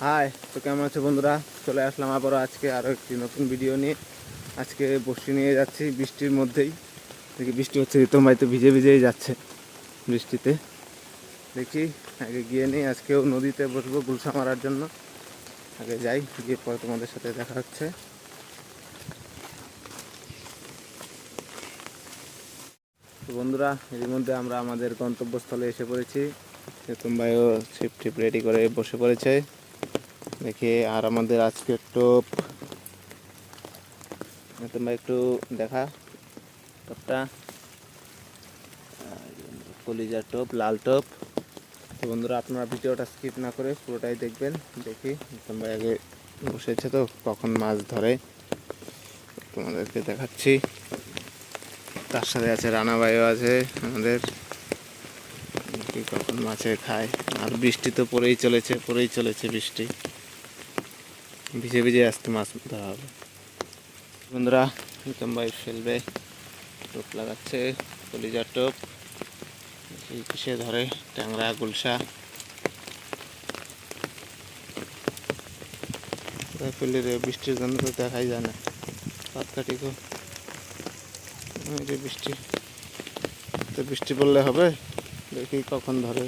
High, তো কেমন আছো বন্ধুরা? চলে আসলাম আবারও আজকে আরও একটি নতুন ভিডিও নিয়ে। আজকে বসি নিয়ে যাচ্ছি বৃষ্টির মধ্যেই। দেখি বৃষ্টি হচ্ছে, রিতম ভাই তো ভিজে ভিজেই যাচ্ছে বৃষ্টিতে। দেখি আগে গিয়ে নিই, আজকেও নদীতে বসবো গুলশা মারার জন্য। আগে যাই, গিয়ে পরে তোমাদের সাথে দেখা হচ্ছে। তো বন্ধুরা, এর মধ্যে আমরা আমাদের গন্তব্যস্থলে এসে পড়েছি। রিতম ভাইও ছিপ টিপ রেডি করে বসে পড়েছে। দেখি আর আমাদের আজকে টোপ, তোমরা একটু দেখা টোপটা, কলিজার টোপ, লাল টোপ। তো বন্ধুরা, আপনারা ভিডিওটা স্কিপ না করে পুরোটাই দেখবেন। দেখি তোমরা আগে বসেছে তো কখন মাছ ধরে তোমাদেরকে দেখাচ্ছি। তার সাথে আছে রানা ভাইও আছে আমাদের, দেখি কখন মাছে খায়। আর বৃষ্টি তো পড়েই চলেছে বৃষ্টি, ভিজে ভিজে আজকে মাছ ধরা হবে। বন্ধুরা, রিতম ভাই ফেলবে, টোপ লাগাচ্ছে, কলিজার টোপ। কিসে ধরে? ট্যাংরা, গুলশা। ফেলে রে, বৃষ্টির জন্য তো দেখাই যায় না। পাত কাটি গো, বৃষ্টি তো, বৃষ্টি পড়লে হবে। দেখি কখন ধরে।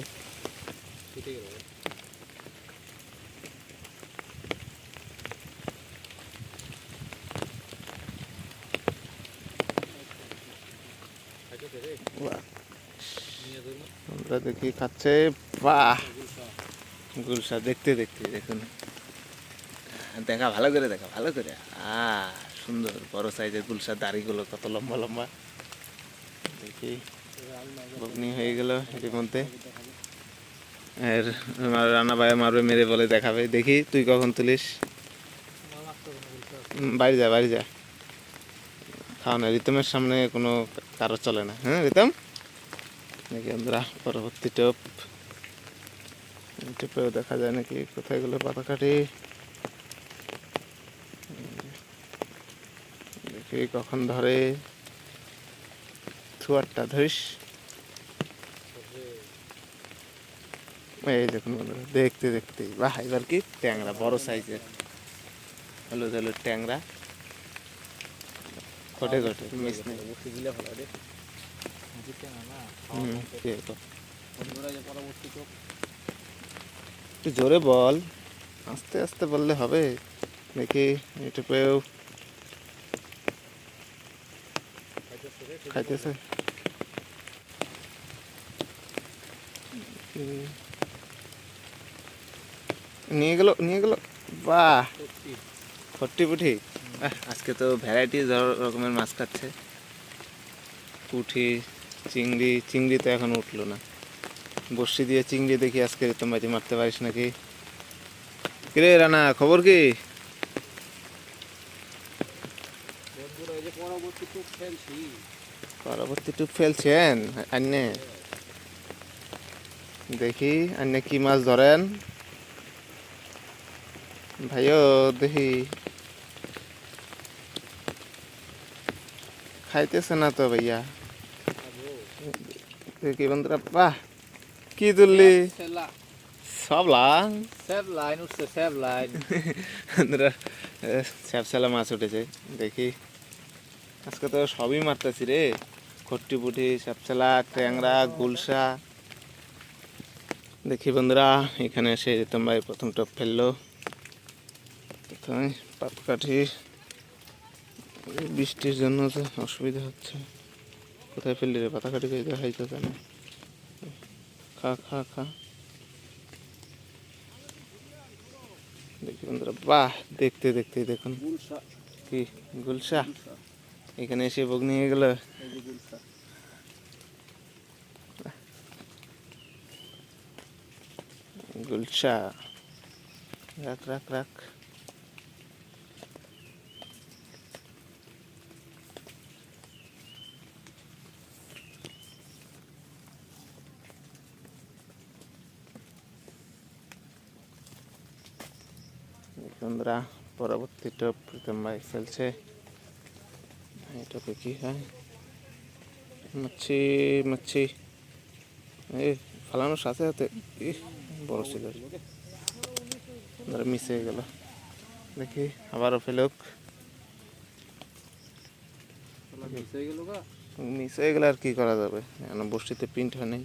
আমরা দেখি খাচ্ছে। বাহ, গুলশা দেখতে দেখতে দেখুন, দেখা ভালো করে, দেখা ভালো করে। সুন্দর বড় সাইজের গুলশা, দাড়িগুলো কত লম্বা লম্বা। দেখি বগ্নি হয়ে গেল এর মধ্যে। আর রানা ভাই মারবে, মেরে বলে দেখাবে। দেখি তুই কখন তুলিস। বাড়ি যা, বাড়ি যা, খাও না। রিতমের সামনে কোনো কারো চলে না। হ্যাঁ রিতম, দেখি আমরা পরবর্তী টোপ। টোপেও দেখা যায় নাকি, কোথায় গেলো পাতা কাটি। দেখি কখন ধরে। থুয়ারটা ধরিস। এই দেখুন বন্ধুরা, দেখতে দেখতে বাহ, এবার কি ট্যাংরা, বড় সাইজের হলুদ হলুদ ট্যাংরা। ঘটে ঘটে, মিস নেই। একটু জোরে বল, আস্তে আস্তে বললে হবে। দেখি এটুকুও খাইতেছে। নিয়ে গেল, নিয়ে গেল। বাহ, ফট্টি পুঠি। আজকে তো ভ্যারাইটি রকমের মাছ খাচ্ছে। পুঠি, চিংড়ি। চিংড়ি তো এখন উঠলো না। বড়শি দিয়ে চিংড়ি দেখি আজকে রিতম ভাই মারতে পারিস নাকি। কিরে রানা, খবর কি? পরবর্তী টুপ ফেলছেন আন্নে। দেখি আন্নে কি মাছ ধরেন ভাইও। দেখি খাইতেছে না তো ভাইয়া। দেখি বন্ধুরা, বাহ, কি তুললি? সব লাইন, সব লাইন উঠছে, সব লাইন। বন্ধুরা, স্যাপসেলা মাছ উঠেছে। দেখি আজকে তো সবই মারতেছি রে। খট্টি পুঁটি, স্যাপসেলা, ট্যাংরা, গুলশা। দেখি বন্ধুরা, এখানে এসে রিতম ভাই প্রথম টপ ফেললো। প্রথমে পাতকাঠি, বৃষ্টির জন্য তো অসুবিধা হচ্ছে। কোথায় ফেললি রে পাতাকাঠি? দেখাই তো কেন। খা খা খা। দেখি বন্ধুরা, বাহ, দেখতে দেখতে দেখুন কি গুলশা। এখানে এসে বগ্নি হয়ে গেল। গুলশা, রাখ রাখ রাখ। বন্ধুরা, পরবর্তী টপ প্রীতম ভাই ফেলছে। এই টপে কি হয়? মাছি মাছি, এই ফালানোর সাথে সাথে বড় ছিল। ধরো মিস হয়ে গেল। দেখি আবারও ফেলুক। মিস হয়ে গেলে আর কি করা যাবে, এখন বসিতে প্রিন্ট হয়নি।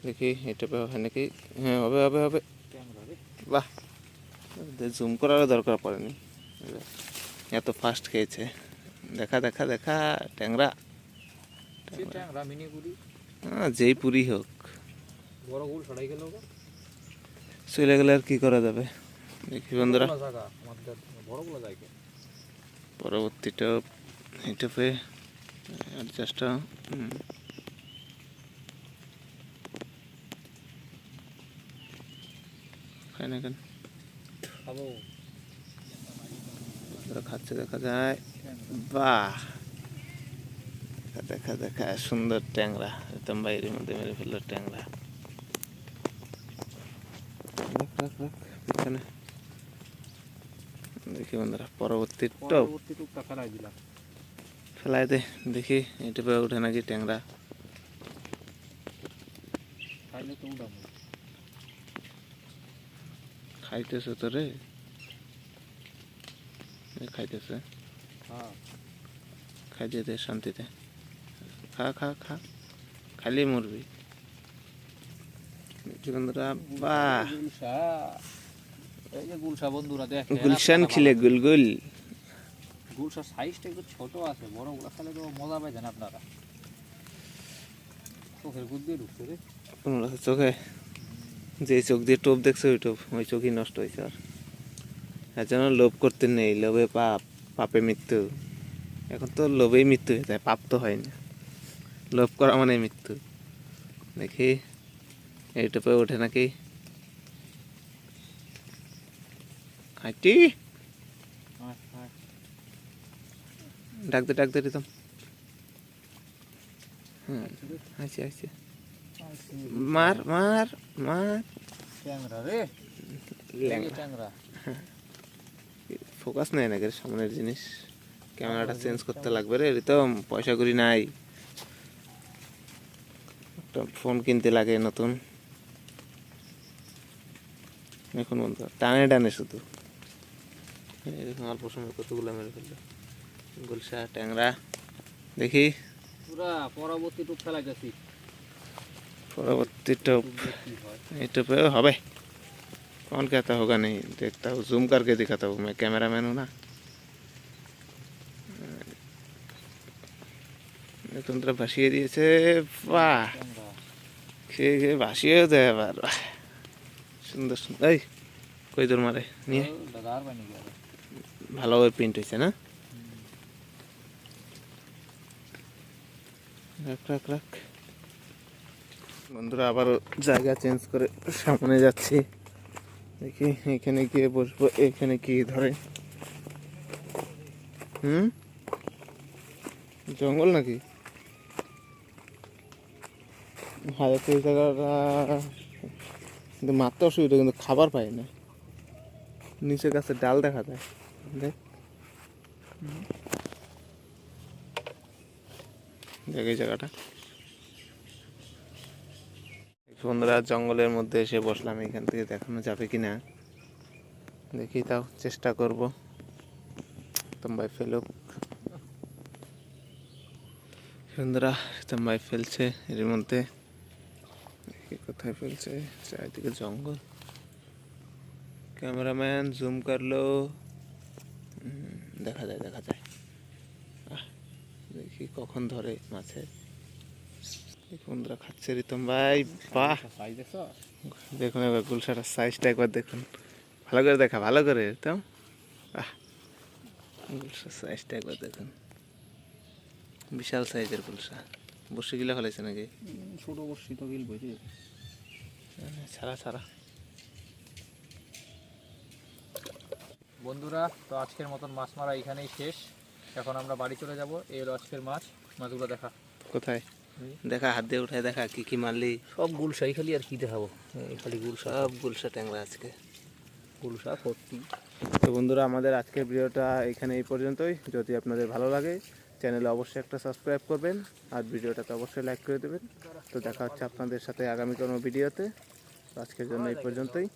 দেখি এটা হয় নাকি। হ্যাঁ হবে হবে হবে। বাহ, জুম করারও দরকার পড়েনি, এত ফাস্ট খেয়েছে। দেখা দেখা দেখা ট্যাংরা, যেই পুরি হোক চলে গেলে আর কি করা যাবে। দেখি বন্ধুরা পরবর্তী টপ এই টপে চেষ্টা। খায় না কেন খাচ্ছে দেখা যায়। বাহ, দেখা দেখা সুন্দর ট্যাংরা, একদম বাইরের মধ্যে মেরে ফেললো ট্যাংরা। পিছনে দেখি বন্ধুরা পরবর্তী টপ ফেলাই দে। দেখি এটা পেয়ে উঠে নাকি ট্যাংরা। খাইতেছে তো রে, খাইতেছে, খাইতে দে শান্তিতে, খা খা খা, খালি মরবি। বন্ধুরা বাহ, গুলশান খিলে গুলগুল। গুলশার সাইজটা একটু ছোট আছে, বড় গুলা খেলে তো মজা পাইছেন আপনারা। চোখের গুদ দিয়ে ঢুকছে রে চোখে, যে চোখ দিয়ে টোপ দেখছে ওই টোপ, ওই চোখই নষ্ট হয়েছে। আর এর জন্য লোভ করতে নেই, লোভে পাপ, পাপে মৃত্যু। এখন তো লোভেই মৃত্যু হয়ে যায়, পাপ তো হয় না, লোভ করা মানে মৃত্যু। দেখি এই টোপে ওঠে নাকি। হাঁটি ডাকতে ডাকতে দিতাম। হ্যাঁ আইছে আইছে, মার মার মার। ট্যাংরা রে, ট্যাংরা। ফোকাস নেই নাকি সামনের জিনিস, ক্যামেরাটা চেঞ্জ করতে লাগবে রে। তো পয়সা করি নাই, একটা ফোন কিনতে লাগে নতুন। এখন বন্ধু টানে টানে শুধু এরকম অল্প সময় কতগুলো মেরে ফেললো। গুলশা ট্যাংরা। দেখি পুরা পরবর্তী টুপ ফেলা গেছি। পরবর্তী টপ এই टोपे হবে। कौन कहता होगा नहीं, देखता हूँ जूम करके दिखाता हूँ, मैं कैमरा मैन हूँ ना। তোমরা ভাসিয়ে দিয়েছে। বাহ, খেয়ে খেয়ে ভাসিয়েও দেয় আবার। সুন্দর সুন্দর। এই কই তোর মারে নিয়ে ভালোভাবে প্রিন্ট হয়েছে না। রাখ রাখ রাখ। বন্ধুরা আবার জায়গা চেঞ্জ করে সামনে যাচ্ছি। দেখি এখানে গিয়ে বসবো। এখানে কি ধরে, জঙ্গল নাকি? হাজার এই জায়গাটা কিন্তু মারতে অসুবিধা, কিন্তু খাবার পাই না। নিচে গাছে ডাল দেখা যায়, দেখ দেখ এই জায়গাটা। বন্ধুরা জঙ্গলের মধ্যে এসে বসলাম, এখান থেকে দেখানো যাবে কিনা দেখি, তাও চেষ্টা করব। ভাই ফেলুক। বন্ধুরা ভাই ফেলছে এর মধ্যে, কোথায় ফেলছে, চারিদিকে জঙ্গল। ক্যামেরাম্যান জুম করলো, দেখা যায় দেখা যায়। দেখি কখন ধরে মাছের। বন্ধুরা খাচ্ছে রিতম ভাই। বাহ, দেখুন এবার গুলশাটার সাইজটা একবার দেখুন, ভালো করে দেখা, ভালো করে রিতম। বাহ, গুলশার সাইজটা একবার দেখুন, বিশাল সাইজের গুলশা। বসে গিলা ফেলেছে নাকি? ছোট বর্ষি তো গিল বইছে ছাড়া ছাড়া। বন্ধুরা তো আজকের মতন মাছ মারা এখানেই শেষ। এখন আমরা বাড়ি চলে যাব। এই হলো আজকের মাছ। মাছগুলো দেখা কোথায় দেখা, হাত দিয়ে উঠায় দেখা কি কি মারলি। সব গুলশাই খালি, আর কি দেখাবো, খালি গুলশা, সব গুলশা ট্যাংরা আজকে, গুলশা ভর্তি। তো বন্ধুরা আমাদের আজকের ভিডিওটা এখানে এই পর্যন্তই। যদি আপনাদের ভালো লাগে চ্যানেলে অবশ্যই একটা সাবস্ক্রাইব করবেন, আর ভিডিওটাতে অবশ্যই লাইক করে দেবেন। তো দেখা হচ্ছে আপনাদের সাথে আগামী কোনো ভিডিওতে। আজকের জন্য এই পর্যন্তই।